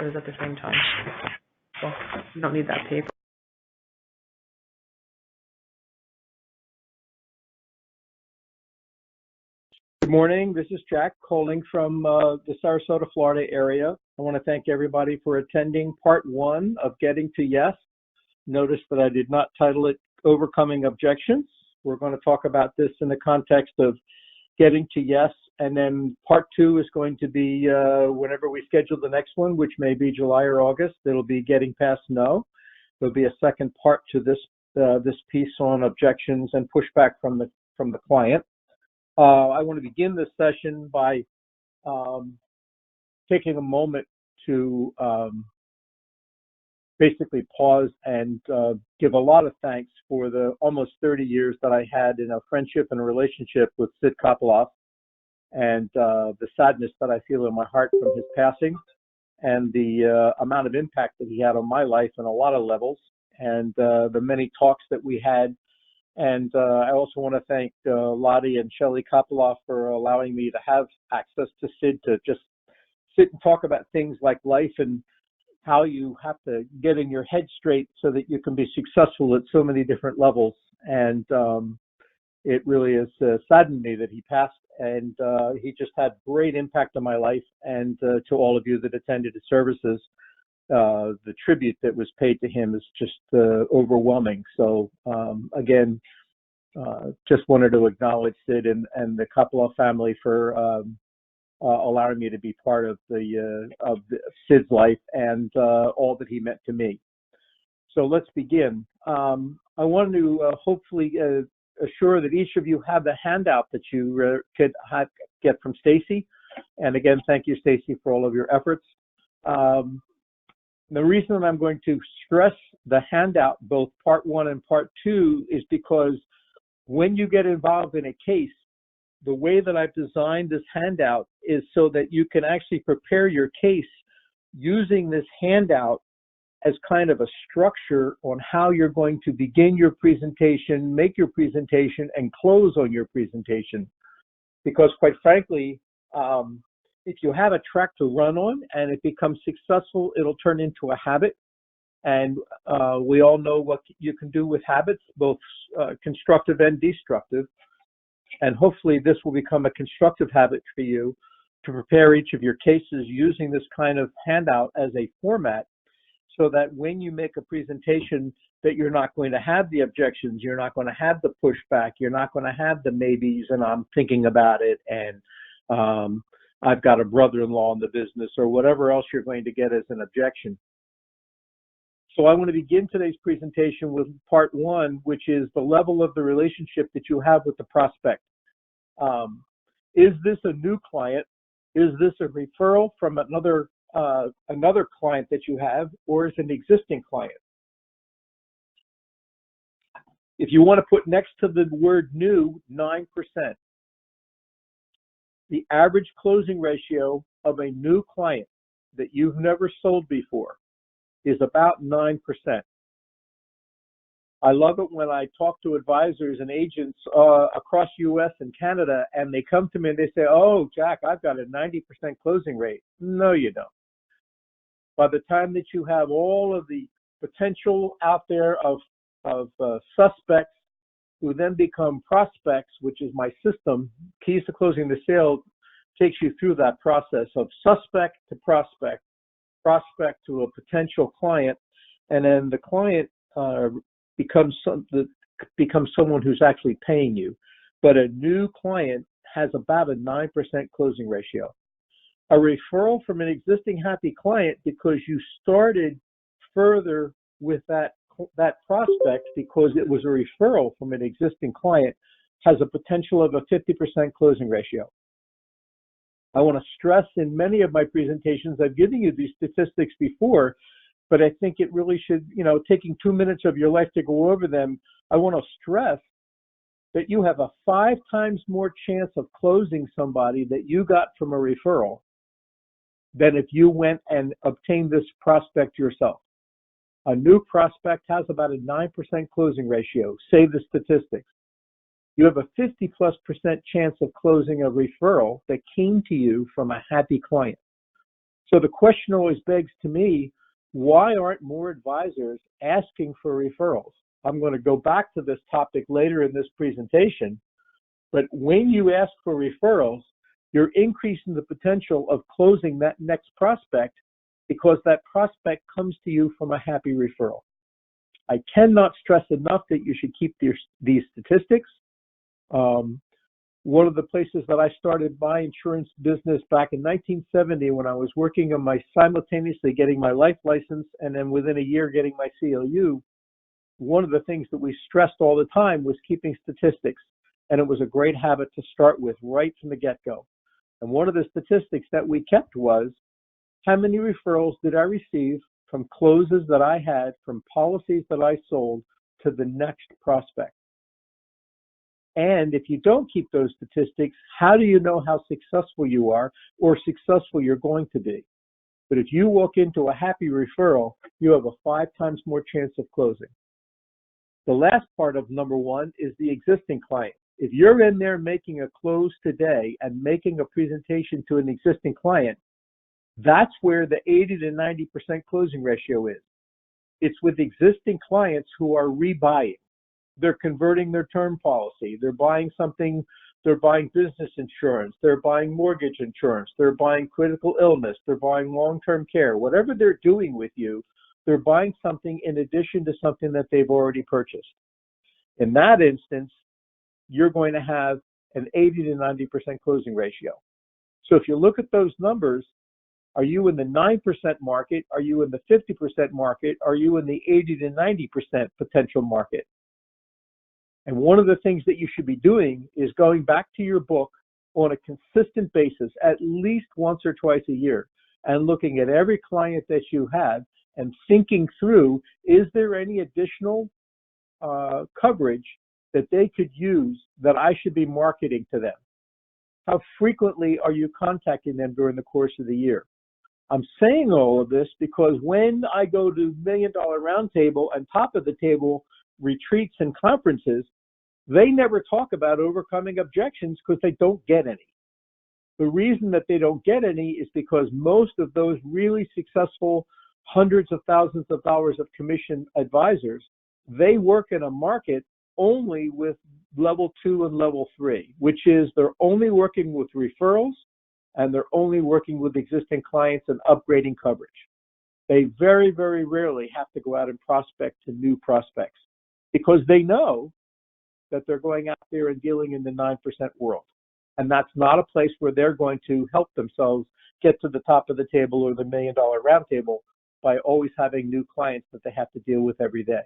Or is it at the same time? Well, you don't need that paper. Good morning. This is Jack calling from the Sarasota, Florida area. I want to thank everybody for attending part one of Getting to Yes. Notice that I did not title it Overcoming Objections. We're going to talk about this in the context of getting to yes, and then part two is going to be whenever we schedule the next one, which may be July or August. It'll be getting past no. There'll be a second part to this piece on objections and pushback from the client. I want to begin this session by taking a moment to basically pause and give a lot of thanks for the almost 30 years that I had in a friendship and a relationship with Sid Koploff, and the sadness that I feel in my heart from his passing, and the amount of impact that he had on my life on a lot of levels, and the many talks that we had. And I also want to thank Lottie and Shelley Koploff for allowing me to have access to Sid to just sit and talk about things like life and how you have to get in your head straight so that you can be successful at so many different levels. And it really has saddened me that he passed, and he just had great impact on my life. And to all of you that attended his services, the tribute that was paid to him is just overwhelming. So again, just wanted to acknowledge Sid and the Koploff family for allowing me to be part of Sid's life and all that he meant to me. So let's begin. I want to hopefully assure that each of you have the handout that you could get from Stacy. And again, thank you, Stacy, for all of your efforts. The reason that I'm going to stress the handout, both part one and part two, is because when you get involved in a case, the way that I've designed this handout is so that you can actually prepare your case using this handout as kind of a structure on how you're going to begin your presentation, make your presentation, and close on your presentation. Because quite frankly, if you have a track to run on and it becomes successful, it'll turn into a habit. And we all know what you can do with habits, both constructive and destructive. And hopefully this will become a constructive habit for you to prepare each of your cases using this kind of handout as a format, so that when you make a presentation that you're not going to have the objections, you're not going to have the pushback, you're not going to have the maybes and I'm thinking about it and I've got a brother-in-law in the business or whatever else you're going to get as an objection. So I want to begin today's presentation with part one, which is the level of the relationship that you have with the prospect. Is this a new client? Is this a referral from another client that you have, or is it an existing client? If you want to put next to the word new, 9%. The average closing ratio of a new client that you've never sold before is about 9%. I love it when I talk to advisors and agents across US and Canada, and they come to me and they say, oh, Jack, I've got a 90% closing rate. No, you don't. By the time that you have all of the potential out there of suspects who then become prospects, which is my system, Keys to Closing the Sale takes you through that process of suspect to prospect, prospect to a potential client, and then the client becomes someone who's actually paying you. But a new client has about a 9% closing ratio. A referral from an existing happy client, because you started further with that prospect because it was a referral from an existing client, has a potential of a 50% closing ratio. I want to stress in many of my presentations, I've given you these statistics before, but I think it really should, taking 2 minutes of your life to go over them, I want to stress that you have a 5 times more chance of closing somebody that you got from a referral than if you went and obtained this prospect yourself. A new prospect has about a 9% closing ratio. Save the statistics. You have a 50+% chance of closing a referral that came to you from a happy client. So the question always begs to me, why aren't more advisors asking for referrals? I'm going to go back to this topic later in this presentation, but when you ask for referrals, you're increasing the potential of closing that next prospect because that prospect comes to you from a happy referral. I cannot stress enough that you should keep these statistics. One of the places that I started my insurance business back in 1970 when I was working on simultaneously getting my life license and then within a year getting my CLU, one of the things that we stressed all the time was keeping statistics. And it was a great habit to start with right from the get-go. And one of the statistics that we kept was, how many referrals did I receive from closes that I had, from policies that I sold to the next prospect? And if you don't keep those statistics, how do you know how successful you are or successful you're going to be? But if you walk into a happy referral, you have a 5 times more chance of closing. The last part of number 1 is the existing client. If you're in there making a close today and making a presentation to an existing client, that's where the 80 to 90% closing ratio is. It's with existing clients who are rebuying. They're converting their term policy. They're buying something. They're buying business insurance. They're buying mortgage insurance. They're buying critical illness. They're buying long-term care. Whatever they're doing with you, they're buying something in addition to something that they've already purchased. In that instance, you're going to have an 80 to 90% closing ratio. So if you look at those numbers, are you in the 9% market? Are you in the 50% market? Are you in the 80 to 90% potential market? And one of the things that you should be doing is going back to your book on a consistent basis, at least once or twice a year, and looking at every client that you have and thinking through, is there any additional coverage that they could use that I should be marketing to them? How frequently are you contacting them during the course of the year? I'm saying all of this because when I go to $1 Million Roundtable and top of the table retreats and conferences, they never talk about overcoming objections because they don't get any. The reason that they don't get any is because most of those really successful hundreds of thousands of dollars of commission advisors, they work in a market only with level 2 and level 3, which is they're only working with referrals and they're only working with existing clients and upgrading coverage. They very, very rarely have to go out and prospect to new prospects because they know that they're going out there and dealing in the 9% world. And that's not a place where they're going to help themselves get to the top of the table or the $1 Million Roundtable by always having new clients that they have to deal with every day.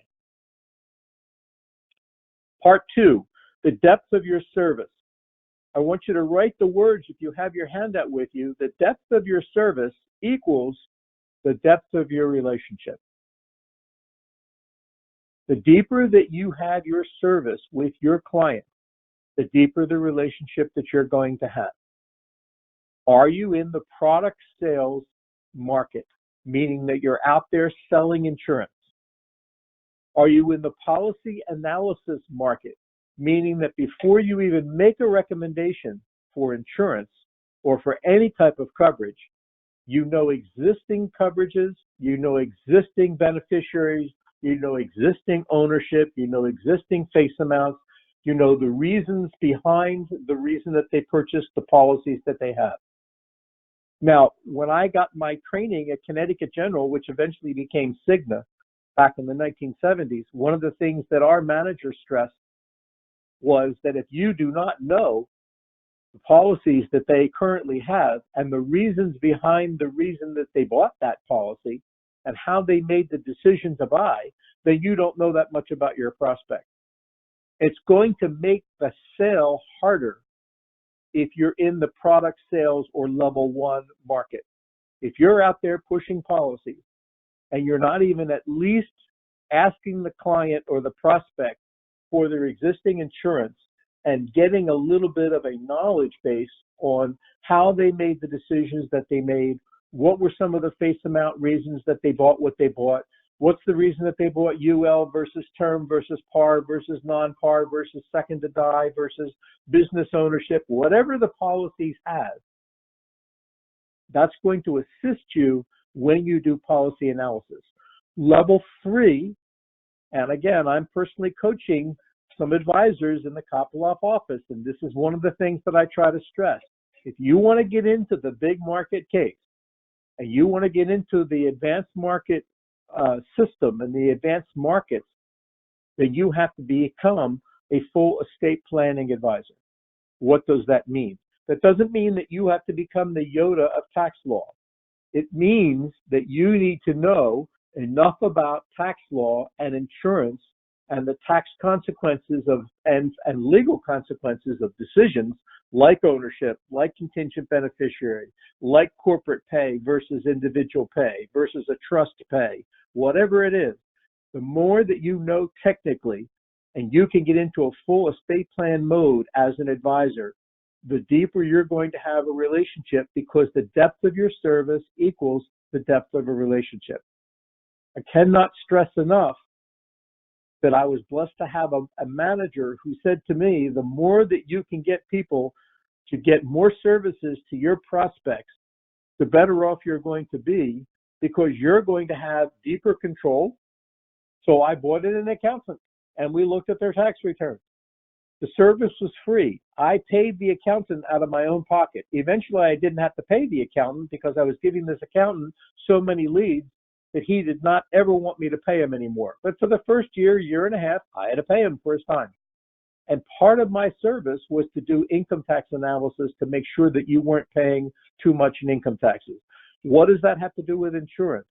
Part 2, the depth of your service. I want you to write the words, if you have your handout with you, the depth of your service equals the depth of your relationship. The deeper that you have your service with your client, the deeper the relationship that you're going to have. Are you in the product sales market, meaning that you're out there selling insurance? Are you in the policy analysis market, meaning that before you even make a recommendation for insurance or for any type of coverage, you know existing coverages, you know existing beneficiaries, you know existing ownership, you know existing face amounts, you know the reasons behind the reason that they purchased the policies that they have. Now, when I got my training at Connecticut General, which eventually became Cigna back in the 1970s, one of the things that our manager stressed was that if you do not know the policies that they currently have and the reasons behind the reason that they bought that policy and how they made the decision to buy, then you don't know that much about your prospect. It's going to make the sale harder if you're in the product sales or level 1 market. If you're out there pushing policies and you're not even at least asking the client or the prospect for their existing insurance and getting a little bit of a knowledge base on how they made the decisions that they made, what were some of the face amount reasons that they bought what they bought, what's the reason that they bought UL versus term versus par versus non-par versus second to die versus business ownership, whatever the policies have, That's going to assist you when you do policy analysis. Level 3, and again, I'm personally coaching some advisors in the Kopoloff office, and this is one of the things that I try to stress. If you want to get into the big market case, and you want to get into the advanced market system and the advanced markets, then you have to become a full estate planning advisor. What does that mean? That doesn't mean that you have to become the Yoda of tax law. It means that you need to know enough about tax law and insurance and the tax consequences of and legal consequences of decisions like ownership, like contingent beneficiary, like corporate pay versus individual pay versus a trust pay, whatever it is. The more that you know technically, and you can get into a full estate plan mode as an advisor, the deeper you're going to have a relationship, because the depth of your service equals the depth of a relationship. I cannot stress enough that I was blessed to have a manager who said to me, the more that you can get people to get more services to your prospects, the better off you're going to be, because you're going to have deeper control. So I bought in an accountant and we looked at their tax returns. The service was free. I paid the accountant out of my own pocket. Eventually, I didn't have to pay the accountant because I was giving this accountant so many leads that he did not ever want me to pay him anymore. But for the first year and a half, I had to pay him for his time. And part of my service was to do income tax analysis to make sure that you weren't paying too much in income taxes. What does that have to do with insurance?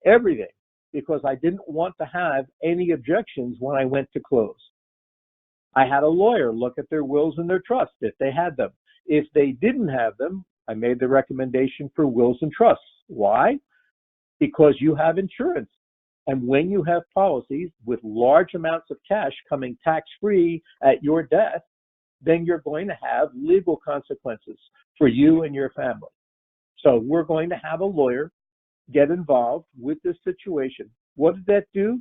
Everything, because I didn't want to have any objections when I went to close. I had a lawyer look at their wills and their trusts if they had them. If they didn't have them, I made the recommendation for wills and trusts. Why? Because you have insurance. And when you have policies with large amounts of cash coming tax-free at your death, then you're going to have legal consequences for you and your family. So we're going to have a lawyer get involved with this situation. What did that do?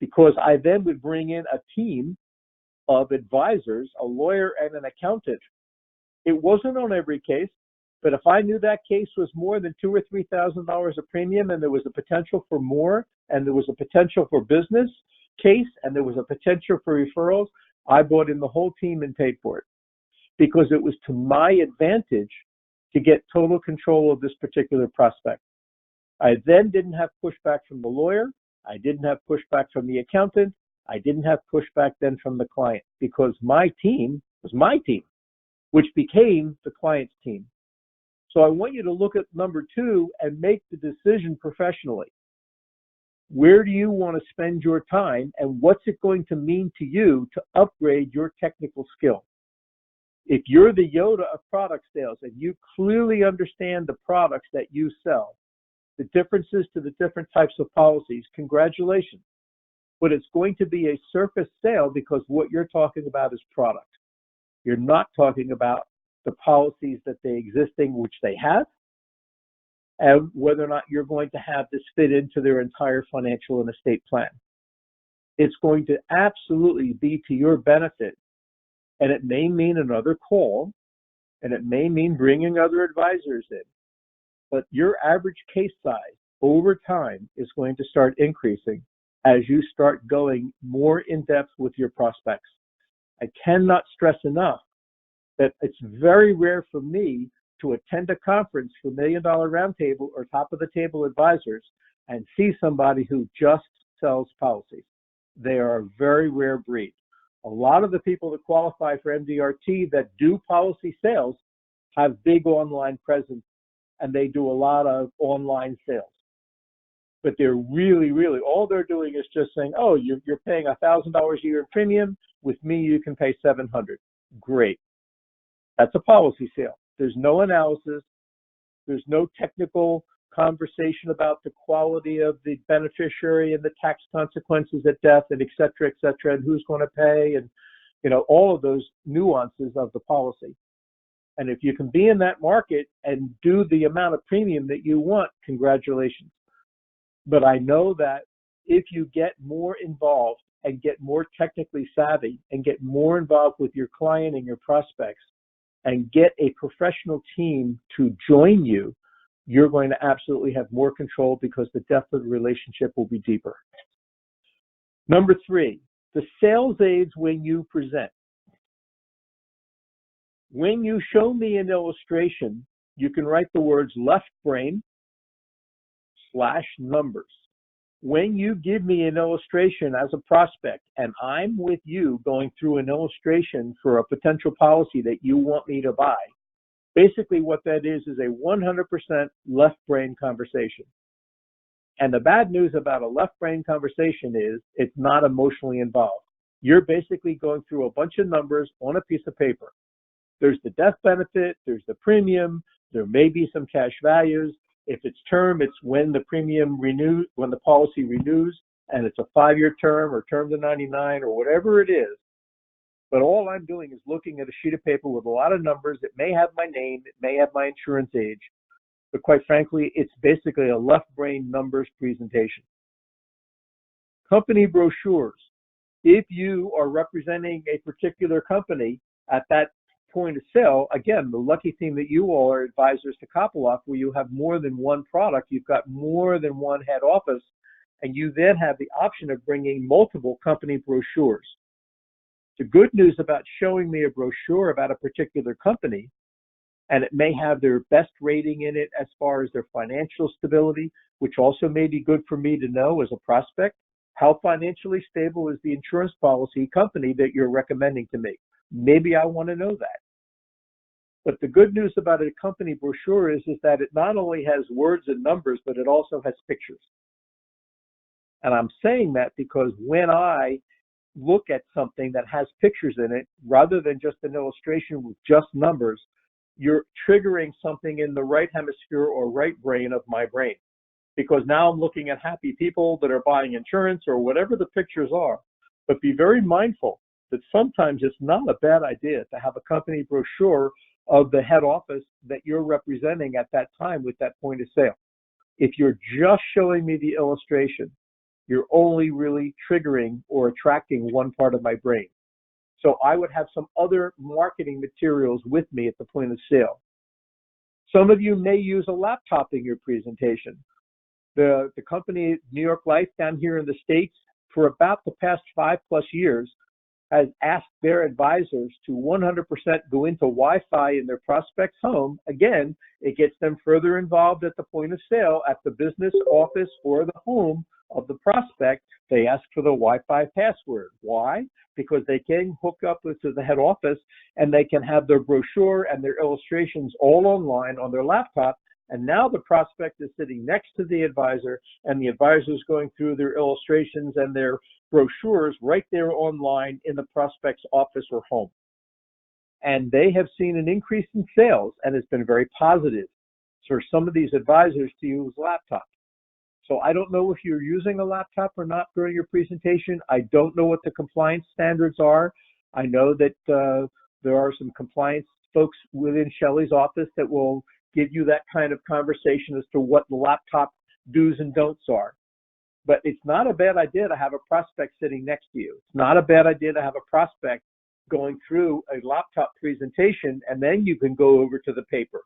Because I then would bring in a team of advisors, a lawyer and an accountant. It wasn't on every case, but if I knew that case was more than $2,000 or $3,000 a premium, and there was a potential for more, and there was a potential for business case, and there was a potential for referrals, I brought in the whole team and paid for it, because it was to my advantage to get total control of this particular prospect. I then didn't have pushback from the lawyer. I didn't have pushback from the accountant. I didn't have pushback then from the client, because my team was my team, which became the client's team. So I want you to look at number 2 and make the decision professionally. Where do you want to spend your time, and what's it going to mean to you to upgrade your technical skill? If you're the Yoda of product sales and you clearly understand the products that you sell, the differences to the different types of policies, congratulations. But it's going to be a surface sale, because what you're talking about is product. You're not talking about the policies that they existing, which they have, and whether or not you're going to have this fit into their entire financial and estate plan. It's going to absolutely be to your benefit, and it may mean another call, and it may mean bringing other advisors in, but your average case size over time is going to start increasing as you start going more in depth with your prospects. I cannot stress enough that it's very rare for me to attend a conference for $1 Million Roundtable or Top of the Table Advisors and see somebody who just sells policies. They are a very rare breed. A lot of the people that qualify for MDRT that do policy sales have big online presence, and they do a lot of online sales. But they're really, all they're doing is just saying, oh, you're paying $1,000 a year in premium. With me, you can pay $700. Great. That's a policy sale. There's no analysis. There's no technical conversation about the quality of the beneficiary and the tax consequences at death, and et cetera, and who's going to pay, and all of those nuances of the policy. And if you can be in that market and do the amount of premium that you want, congratulations. But I know that if you get more involved and get more technically savvy and get more involved with your client and your prospects and get a professional team to join you, you're going to absolutely have more control because the depth of the relationship will be deeper. Number 3, the sales aids when you present. When you show me an illustration, you can write the words left brain / numbers. When you give me an illustration as a prospect and I'm with you going through an illustration for a potential policy that you want me to buy, basically what that is a 100% left brain conversation. And the bad news about a left brain conversation is it's not emotionally involved. You're basically going through a bunch of numbers on a piece of paper. There's the death benefit, there's the premium, there may be some cash values. If it's term, it's when the premium renews, when the policy renews, and it's a 5-year term or term to 99 or whatever it is. But all I'm doing is looking at a sheet of paper with a lot of numbers. It may have my name, it may have my insurance age, but quite frankly, it's basically a left brain numbers presentation. Company brochures. If you are representing a particular company at that point of sale, again, the lucky thing that you all are advisors to Kopoloff, where you have more than one product, you've got more than one head office, and you then have the option of bringing multiple company brochures. The good news about showing me a brochure about a particular company, and it may have their best rating in it as far as their financial stability, which also may be good for me to know as a prospect. How financially stable is the insurance policy company that you're recommending to me? Maybe I want to know that. But the good news about a company brochure is that it not only has words and numbers, but it also has pictures. And I'm saying that because when I look at something that has pictures in it, rather than just an illustration with just numbers, you're triggering something in the right hemisphere or right brain of my brain. Because now I'm looking at happy people that are buying insurance or whatever the pictures are. But be very mindful that sometimes it's not a bad idea to have a company brochure of the head office that you're representing at that time with that point of sale. If you're just showing me the illustration, you're only really triggering or attracting one part of my brain. So I would have some other marketing materials with me at the point of sale. Some of you may use a laptop in your presentation. The company New York Life down here in the States, for about the past 5+ years, has asked their advisors to 100% go into Wi-Fi in their prospect's home. Again, it gets them further involved at the point of sale at the business office or the home of the prospect. They ask for the Wi-Fi password. Why? Because they can hook up to the head office and they can have their brochure and their illustrations all online on their laptop. And now the prospect is sitting next to the advisor, and the advisor is going through their illustrations and their brochures right there online in the prospect's office or home. And they have seen an increase in sales, and it's been very positive for some of these advisors to use laptops. So I don't know if you're using a laptop or not during your presentation. I don't know what the compliance standards are. I know that there are some compliance folks within Shelley's office that will give you that kind of conversation as to what the laptop do's and don'ts are. But it's not a bad idea to have a prospect sitting next to you. It's not a bad idea to have a prospect going through a laptop presentation, and then you can go over to the paper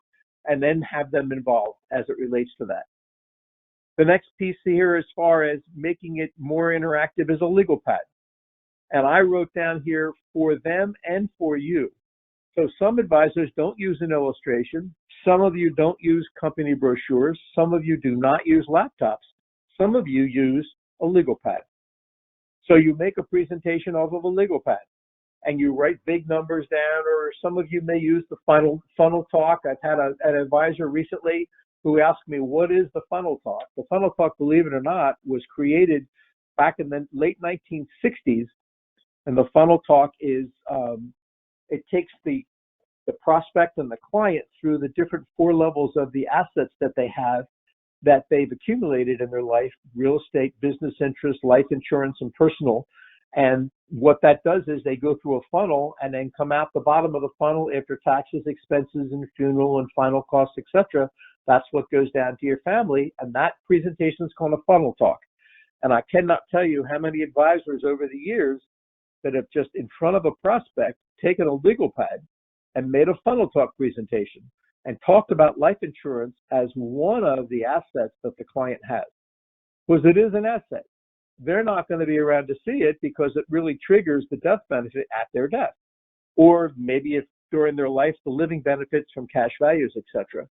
and then have them involved as it relates to that. The next piece here, as far as making it more interactive, is a legal pad. And I wrote down here for them and for you. So some advisors don't use an illustration. Some of you don't use company brochures. Some of you do not use laptops. Some of you use a legal pad. So you make a presentation off of a legal pad and you write big numbers down, or some of you may use the funnel talk. I've had an advisor recently who asked me, what is the funnel talk? The funnel talk, believe it or not, was created back in the late 1960s. And the funnel talk is, it takes the prospect and the client through the different 4 levels of the assets that they have, that they've accumulated in their life: real estate, business interest, life insurance, and personal. And what that does is they go through a funnel and then come out the bottom of the funnel after taxes, expenses, and funeral and final costs, etc. That's what goes down to your family. And that presentation is called a funnel talk. And I cannot tell you how many advisors over the years that have just in front of a prospect taken a legal pad and made a funnel talk presentation. and talked about life insurance as one of the assets that the client has. Because it is an asset. They're not going to be around to see it because it really triggers the death benefit at their death. Or maybe if during their life, the living benefits from cash values, etc.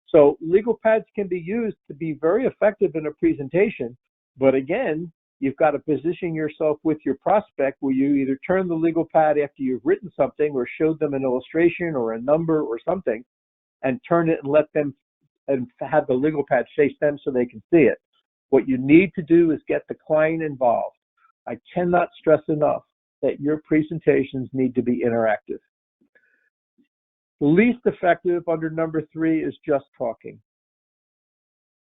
So legal pads can be used to be very effective in a presentation, but again, you've got to position yourself with your prospect where you either turn the legal pad after you've written something or showed them an illustration or a number or something and turn it and let them and have the legal pad face them so they can see it. What you need to do is get the client involved. I cannot stress enough that your presentations need to be interactive. The least effective under number 3 is just talking.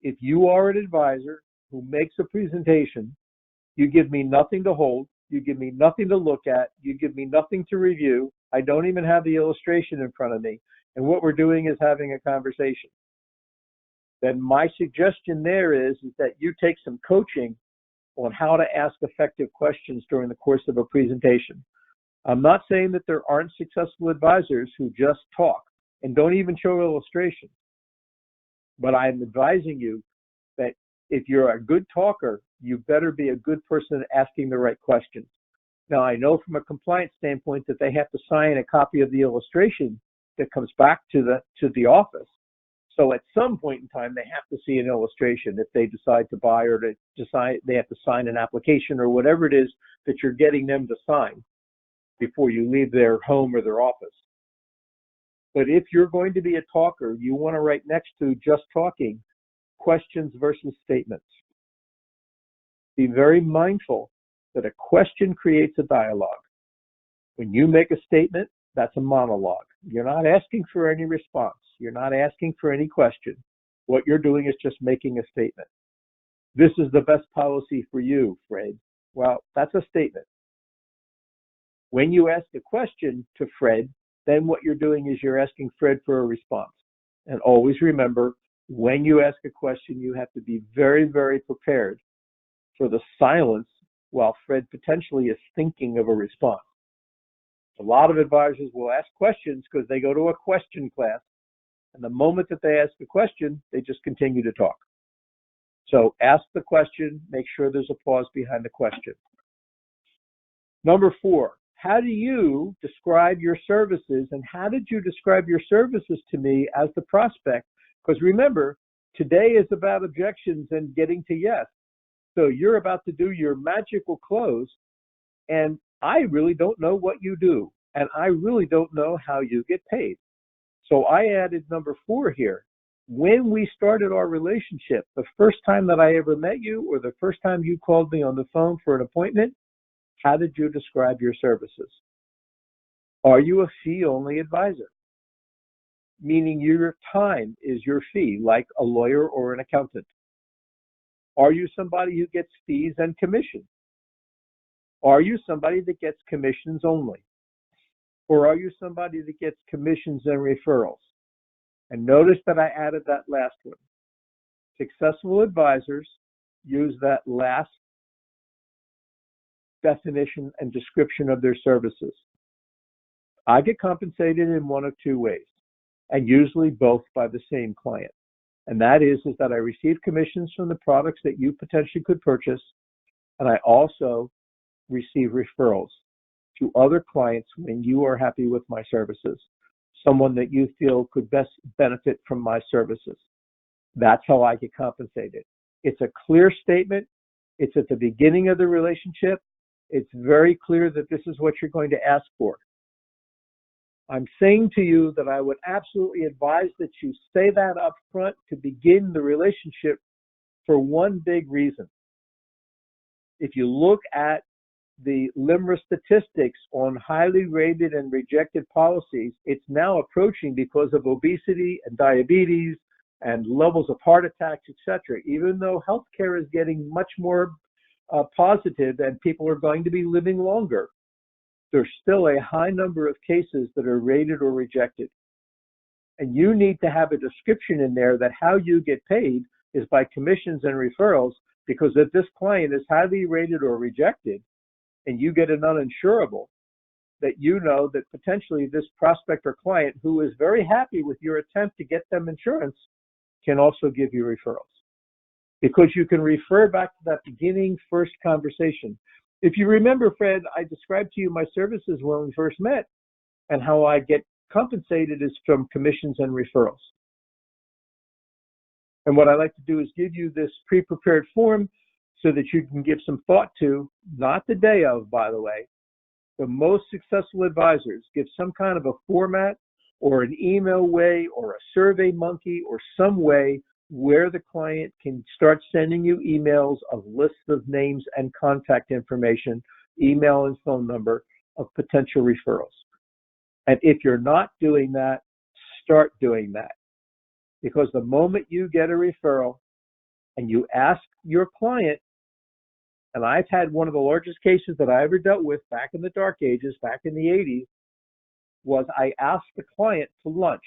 If you are an advisor who makes a presentation, you give me nothing to hold, you give me nothing to look at, you give me nothing to review, I don't even have the illustration in front of me, and what we're doing is having a conversation. Then my suggestion there is that you take some coaching on how to ask effective questions during the course of a presentation. I'm not saying that there aren't successful advisors who just talk and don't even show illustrations, but I'm advising you that if you're a good talker, you better be a good person at asking the right questions. Now, I know from a compliance standpoint that they have to sign a copy of the illustration that comes back to the office. So at some point in time, they have to see an illustration if they decide to buy or to decide they have to sign an application or whatever it is that you're getting them to sign before you leave their home or their office. But if you're going to be a talker, you want to write next to just talking, questions versus statements. Be very mindful that a question creates a dialogue. When you make a statement, that's a monologue. You're not asking for any response. You're not asking for any question. What you're doing is just making a statement. This is the best policy for you, Fred. Well, that's a statement. When you ask a question to Fred, then what you're doing is you're asking Fred for a response. And always remember, when you ask a question, you have to be very, very prepared for the silence while Fred potentially is thinking of a response. A lot of advisors will ask questions because they go to a question class, and the moment that they ask a question, they just continue to talk. So ask the question, make sure there's a pause behind the question. Number 4, how do you describe your services, and how did you describe your services to me as the prospect? Because remember, today is about objections and getting to yes. So you're about to do your magical close, and I really don't know what you do, and I really don't know how you get paid. So I added number 4 here. When we started our relationship, the first time that I ever met you or the first time you called me on the phone for an appointment, how did you describe your services? Are you a fee-only advisor? Meaning your time is your fee, like a lawyer or an accountant. Are you somebody who gets fees and commissions? Are you somebody that gets commissions only? Or are you somebody that gets commissions and referrals? And notice that I added that last one. Successful advisors use that last definition and description of their services. I get compensated in one of 2 ways, and usually both by the same client. And that is that I receive commissions from the products that you potentially could purchase, and I also receive referrals to other clients when you are happy with my services, someone that you feel could best benefit from my services. That's how I get compensated. It's a clear statement. It's at the beginning of the relationship. It's very clear that this is what you're going to ask for. I'm saying to you that I would absolutely advise that you say that up front to begin the relationship for one big reason. If you look at the LIMRA statistics on highly rated and rejected policies, it's now approaching, because of obesity and diabetes and levels of heart attacks, etc. Even though healthcare is getting much more positive and people are going to be living longer, there's still a high number of cases that are rated or rejected. And you need to have a description in there that how you get paid is by commissions and referrals, because if this client is highly rated or rejected and you get an uninsurable, that you know that potentially this prospect or client who is very happy with your attempt to get them insurance can also give you referrals. Because you can refer back to that beginning first conversation. If you remember, Fred, I described to you my services when we first met, and how I get compensated is from commissions and referrals. And what I like to do is give you this pre-prepared form so that you can give some thought to, not the day of, by the way. The most successful advisors give some kind of a format or an email way or a survey monkey or some way where the client can start sending you emails of lists of names and contact information, email and phone number of potential referrals. And if you're not doing that, start doing that. Because the moment you get a referral and you ask your client, and I've had one of the largest cases that I ever dealt with back in the dark ages, back in the 80s, was I asked the client to lunch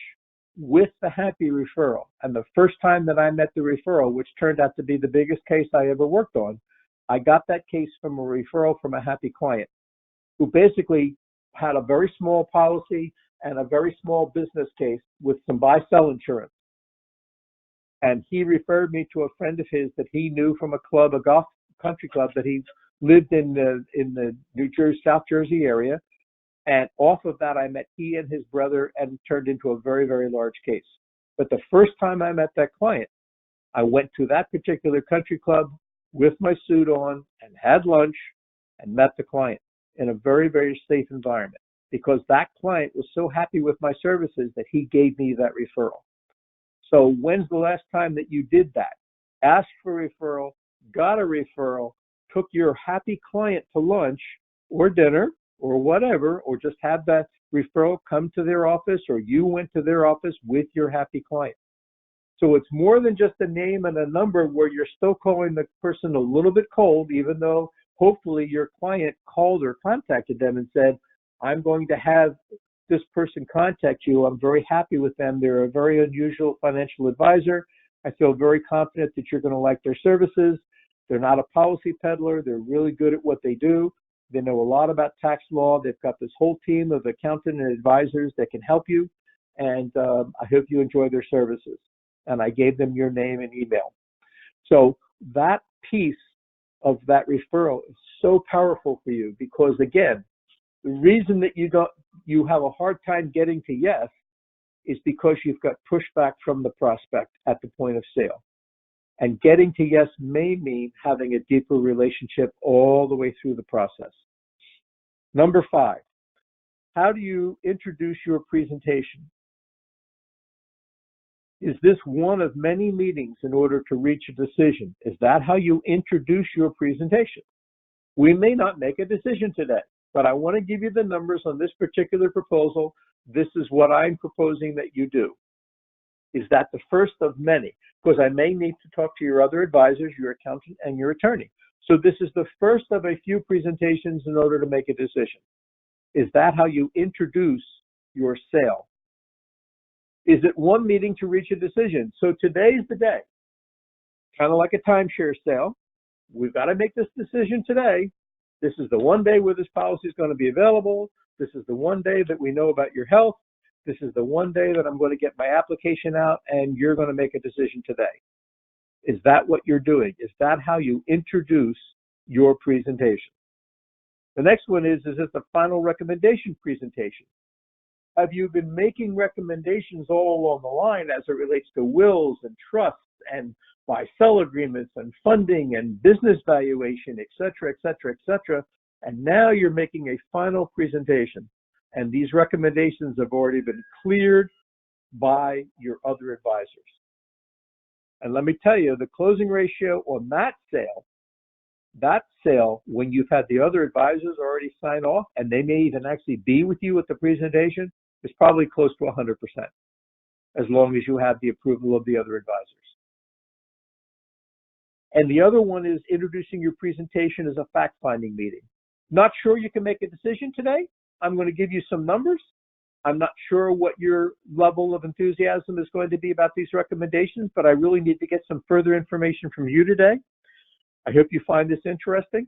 with the happy referral. And the first time that I met the referral, which turned out to be the biggest case I ever worked on, I got that case from a referral from a happy client who basically had a very small policy and a very small business case with some buy-sell insurance. And he referred me to a friend of his that he knew from a club, a golf country club that he lived in the New Jersey, South Jersey area. And off of that, I met he and his brother and turned into a very, very large case. But the first time I met that client, I went to that particular country club with my suit on and had lunch and met the client in a very, very safe environment because that client was so happy with my services that he gave me that referral. So when's the last time that you did that? Asked for a referral, got a referral, took your happy client to lunch or dinner or whatever, or just have that referral come to their office or you went to their office with your happy client. So it's more than just a name and a number where you're still calling the person a little bit cold, even though hopefully your client called or contacted them and said, I'm going to have this person contact you. I'm very happy with them. They're a very unusual financial advisor. I feel very confident that you're going to like their services. They're not a policy peddler. They're really good at what they do. They know a lot about tax law. They've got this whole team of accountant and advisors that can help you. And I hope you enjoy their services. And I gave them your name and email. So that piece of that referral is so powerful for you because, again, the reason that you have a hard time getting to yes is because you've got pushback from the prospect at the point of sale. And getting to yes may mean having a deeper relationship all the way through the process. Number 5, how do you introduce your presentation? Is this one of many meetings in order to reach a decision? Is that how you introduce your presentation? We may not make a decision today, but I want to give you the numbers on this particular proposal. This is what I'm proposing that you do. Is that the first of many? Because I may need to talk to your other advisors, your accountant, and your attorney. So this is the first of a few presentations in order to make a decision. Is that how you introduce your sale? Is it one meeting to reach a decision? So today's the day. Kind of like a timeshare sale. We've got to make this decision today. This is the one day where this policy is going to be available. This is the one day that we know about your health. This is the one day that I'm going to get my application out and you're going to make a decision today. Is that what you're doing? Is that how you introduce your presentation? The next one is it the final recommendation presentation? Have you been making recommendations all along the line as it relates to wills and trusts and buy-sell agreements and funding and business valuation, et cetera, et cetera, et cetera, and now you're making a final presentation? And these recommendations have already been cleared by your other advisors. And let me tell you, the closing ratio on that sale, when you've had the other advisors already sign off, and they may even actually be with you at the presentation, is probably close to 100%, as long as you have the approval of the other advisors. And the other one is introducing your presentation as a fact-finding meeting. Not sure you can make a decision today? I'm going to give you some numbers. I'm not sure what your level of enthusiasm is going to be about these recommendations, but I really need to get some further information from you today. I hope you find this interesting.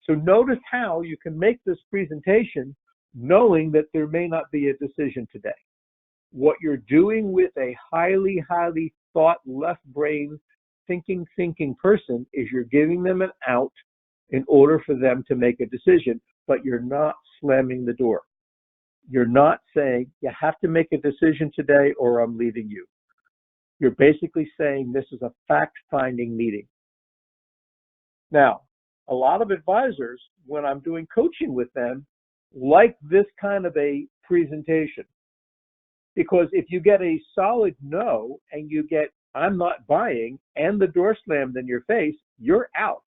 So notice how you can make this presentation knowing that there may not be a decision today. What you're doing with a highly, highly thought, left brain, thinking person is you're giving them an out in order for them to make a decision, but you're not slamming the door. You're not saying you have to make a decision today or I'm leaving you. You're basically saying this is a fact-finding meeting. Now, a lot of advisors, when I'm doing coaching with them, like this kind of a presentation. Because if you get a solid no and you get, I'm not buying, and the door slammed in your face, you're out.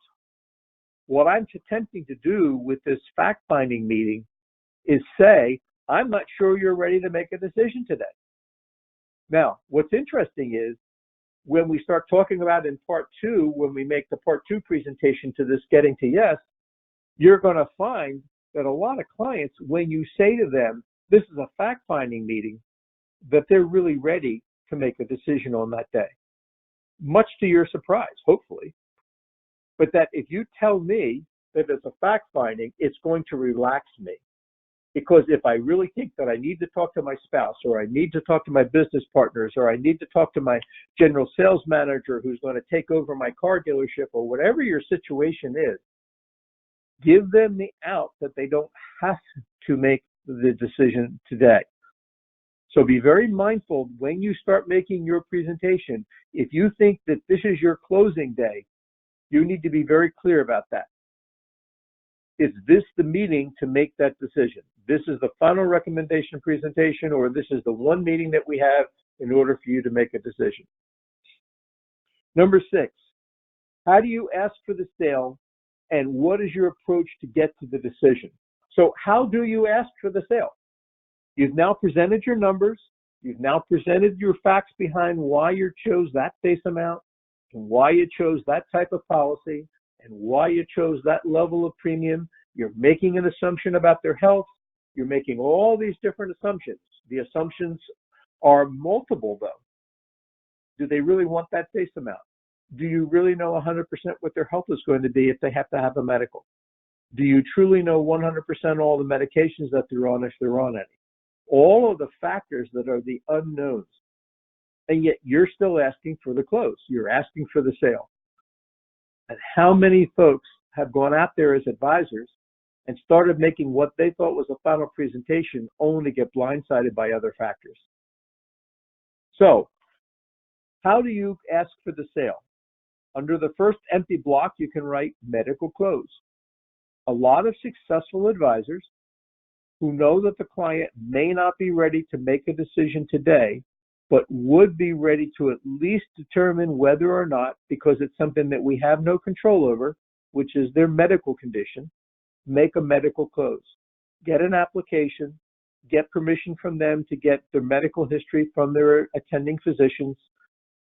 What I'm attempting to do with this fact-finding meeting is say, I'm not sure you're ready to make a decision today. Now, what's interesting is when we start talking about in part 2, when we make the part 2 presentation to this getting to yes, you're going to find that a lot of clients, when you say to them, this is a fact-finding meeting, that they're really ready to make a decision on that day. Much to your surprise, hopefully. But that if you tell me that it's a fact-finding, it's going to relax me. Because if I really think that I need to talk to my spouse, or I need to talk to my business partners, or I need to talk to my general sales manager who's going to take over my car dealership, or whatever your situation is, give them the out that they don't have to make the decision today. So be very mindful when you start making your presentation. If you think that this is your closing day, you need to be very clear about that. Is this the meeting to make that decision? This is the final recommendation presentation, or this is the one meeting that we have in order for you to make a decision. Number 6, how do you ask for the sale and what is your approach to get to the decision? So how do you ask for the sale? You've now presented your numbers. You've now presented your facts behind why you chose that face amount and why you chose that type of policy and why you chose that level of premium. You're making an assumption about their health. You're making all these different assumptions. The assumptions are multiple, though. Do they really want that face amount? Do you really know 100% what their health is going to be if they have to have a medical? Do you truly know 100% all the medications that they're on if they're on any? All of the factors that are the unknowns. And yet you're still asking for the close. You're asking for the sale. And how many folks have gone out there as advisors and started making what they thought was a final presentation only to get blindsided by other factors? So, how do you ask for the sale? Under the first empty block, you can write medical close. A lot of successful advisors who know that the client may not be ready to make a decision today, but would be ready to at least determine whether or not, because it's something that we have no control over, which is their medical condition, make a medical close. Get an application, get permission from them to get their medical history from their attending physicians,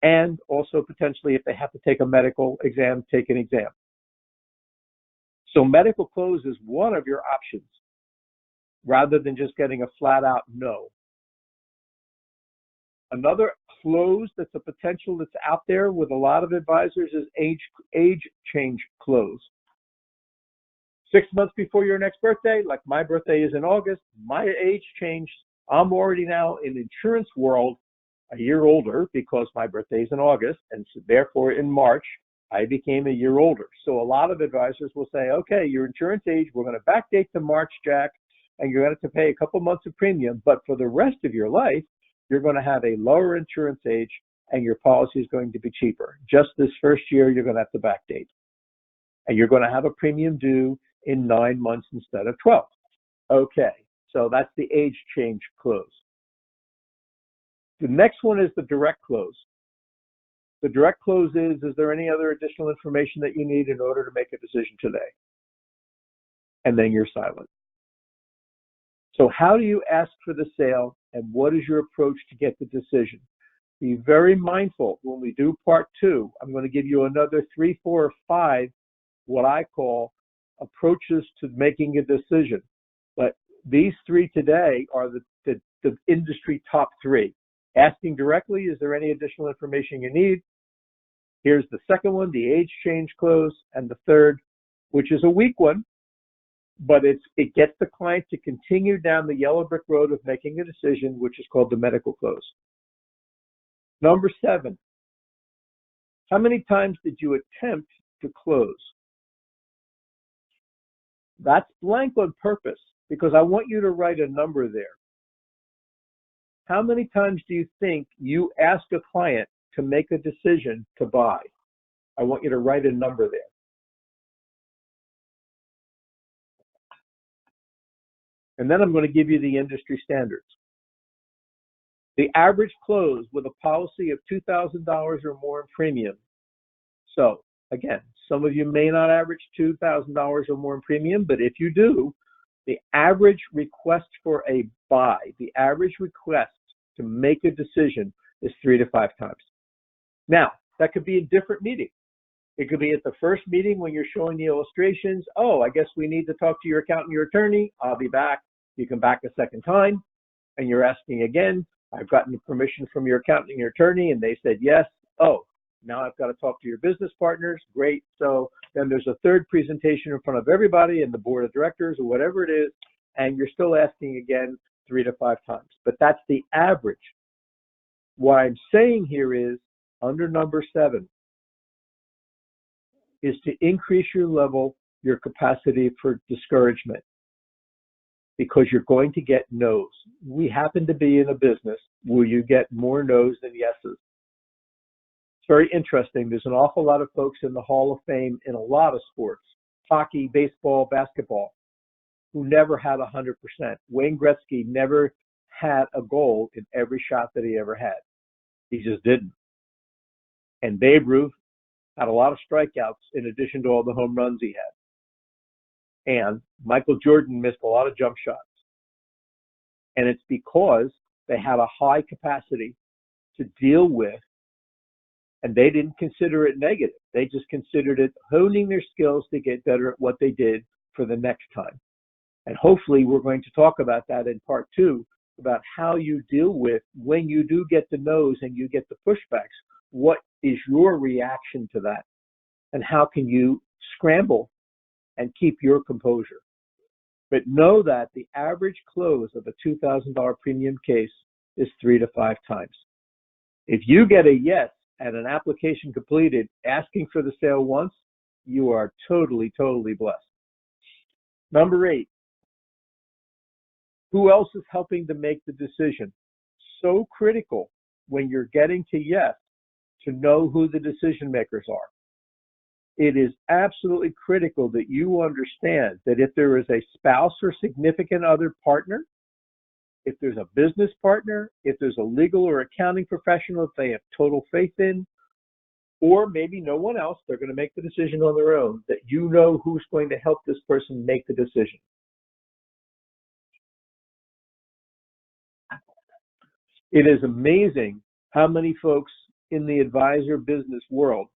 and also potentially if they have to take a medical exam, take an exam. So medical close is one of your options, rather than just getting a flat out no. Another close that's a potential that's out there with a lot of advisors is age change close. 6 months before your next birthday, like my birthday is in August, my age changed. I'm already now in insurance world a year older because my birthday is in August, and so therefore in March, I became a year older. So a lot of advisors will say, okay, your insurance age, we're going to backdate to March, Jack, and you're going to have to pay a couple months of premium, but for the rest of your life, you're going to have a lower insurance age and your policy is going to be cheaper. Just this first year, you're going to have to backdate. And you're going to have a premium due in 9 months instead of 12. Okay, so that's the age change close. The next one is the direct close. The direct close is there any other additional information that you need in order to make a decision today? And then you're silent. So how do you ask for the sale and what is your approach to get the decision? Be very mindful when we do part 2. I'm going to give you another 3, 4, or 5 what I call approaches to making a decision. But these 3 today are the industry top 3. Asking directly, is there any additional information you need? Here's the second one, the age change close, and the third, which is a weak one, but it gets the client to continue down the yellow brick road of making a decision, which is called the medical close. Number 7, how many times did you attempt to close? That's blank on purpose because I want you to write a number there. How many times do you think you ask a client to make a decision to buy? I want you to write a number there. And then I'm going to give you the industry standards. The average close with a policy of $2,000 or more in premium. So again, some of you may not average $2,000 or more in premium, but if you do, the average request for a buy, the average request to make a decision is 3 to 5 times. Now, that could be in different meetings. It could be at the first meeting when you're showing the illustrations. Oh, I guess we need to talk to your accountant, your attorney. I'll be back. You come back a second time and you're asking again. I've gotten permission from your accountant and your attorney and they said yes. Oh, now I've got to talk to your business partners. Great. So then there's a third presentation in front of everybody and the board of directors or whatever it is, and you're still asking again 3 to 5 times. But that's the average. What I'm saying here is under number 7 is to increase your level, your capacity for discouragement, because you're going to get no's. We happen to be in a business where you get more no's than yeses. It's very interesting. There's an awful lot of folks in the Hall of Fame in a lot of sports, hockey, baseball, basketball, who never had 100%. Wayne Gretzky never had a goal in every shot that he ever had. He just didn't. And Babe Ruth had a lot of strikeouts in addition to all the home runs he had. And Michael Jordan missed a lot of jump shots. And it's because they had a high capacity to deal with, and they didn't consider it negative. They just considered it honing their skills to get better at what they did for the next time. And hopefully we're going to talk about that in part 2, about how you deal with when you do get the no's and you get the pushbacks. What is your reaction to that? And how can you scramble and keep your composure? But know that the average close of a $2,000 premium case is 3 to 5 times. If you get a yes and an application completed asking for the sale once, you are totally, totally blessed. Number 8, who else is helping to make the decision? So critical when you're getting to yes to know who the decision makers are. It is absolutely critical that you understand that if there is a spouse or significant other partner, if there's a business partner, if there's a legal or accounting professional that they have total faith in, or maybe no one else, they're going to make the decision on their own, that you know who's going to help this person make the decision. It is amazing how many folks in the advisor business world,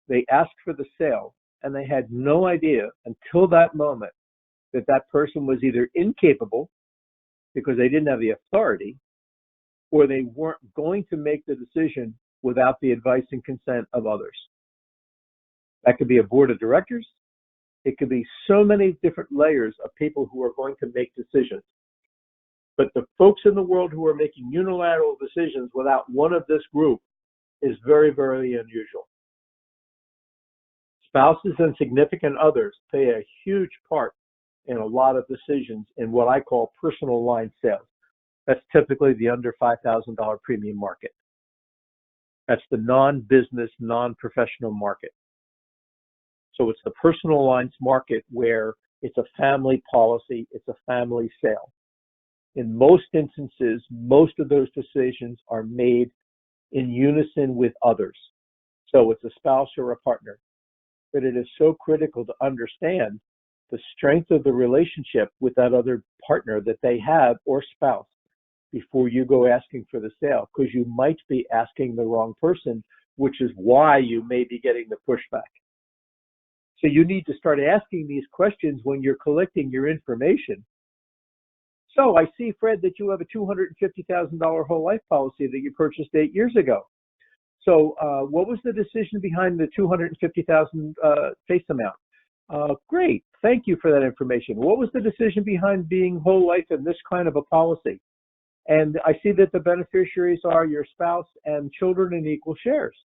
they asked for the sale and they had no idea until that moment that that person was either incapable because they didn't have the authority, or they weren't going to make the decision without the advice and consent of others. That could be a board of directors. It could be so many different layers of people who are going to make decisions. But the folks in the world who are making unilateral decisions without one of this group is very, very unusual. Spouses and significant others play a huge part in a lot of decisions in what I call personal line sales. That's typically the under $5,000 premium market. That's the non-business, non-professional market. So it's the personal lines market where it's a family policy, it's a family sale. In most instances, most of those decisions are made in unison with others. So it's a spouse or a partner. But it is so critical to understand the strength of the relationship with that other partner that they have or spouse before you go asking for the sale, because you might be asking the wrong person, which is why you may be getting the pushback. So you need to start asking these questions when you're collecting your information. So I see, Fred, that you have a $250,000 whole life policy that you purchased 8 years ago. So what was the decision behind the $250,000 face amount? Great. Thank you for that information. What was the decision behind being whole life in this kind of a policy? And I see that the beneficiaries are your spouse and children in equal shares.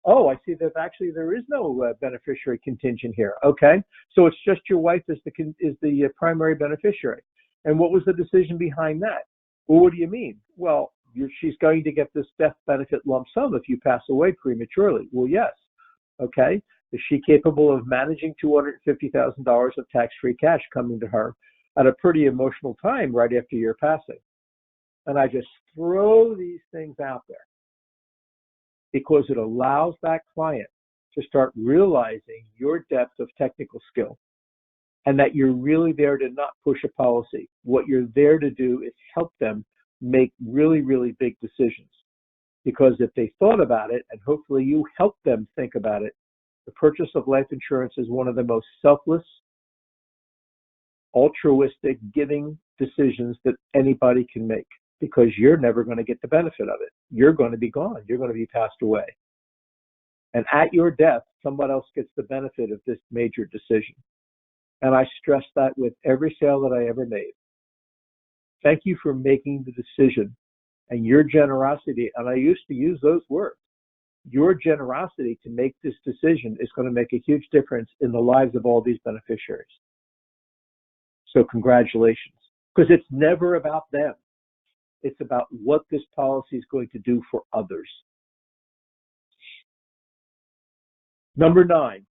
Oh, I see that actually there is no beneficiary contingent here. Okay, so it's just your wife is the primary beneficiary. And what was the decision behind that? Well, what do you mean? Well, she's going to get this death benefit lump sum if you pass away prematurely. Well, yes. Okay. Is she capable of managing $250,000 of tax-free cash coming to her at a pretty emotional time right after your passing? And I just throw these things out there because it allows that client to start realizing your depth of technical skill and that you're really there to not push a policy. What you're there to do is help them make really, really big decisions. Because if they thought about it, and hopefully you help them think about it, the purchase of life insurance is one of the most selfless, altruistic, giving decisions that anybody can make, because you're never going to get the benefit of it. You're going to be gone. You're going to be passed away. And at your death, someone else gets the benefit of this major decision. And I stress that with every sale that I ever made. Thank you for making the decision, and your generosity, and I used to use those words, your generosity to make this decision is going to make a huge difference in the lives of all these beneficiaries. So congratulations, because it's never about them. It's about what this policy is going to do for others. Number 9,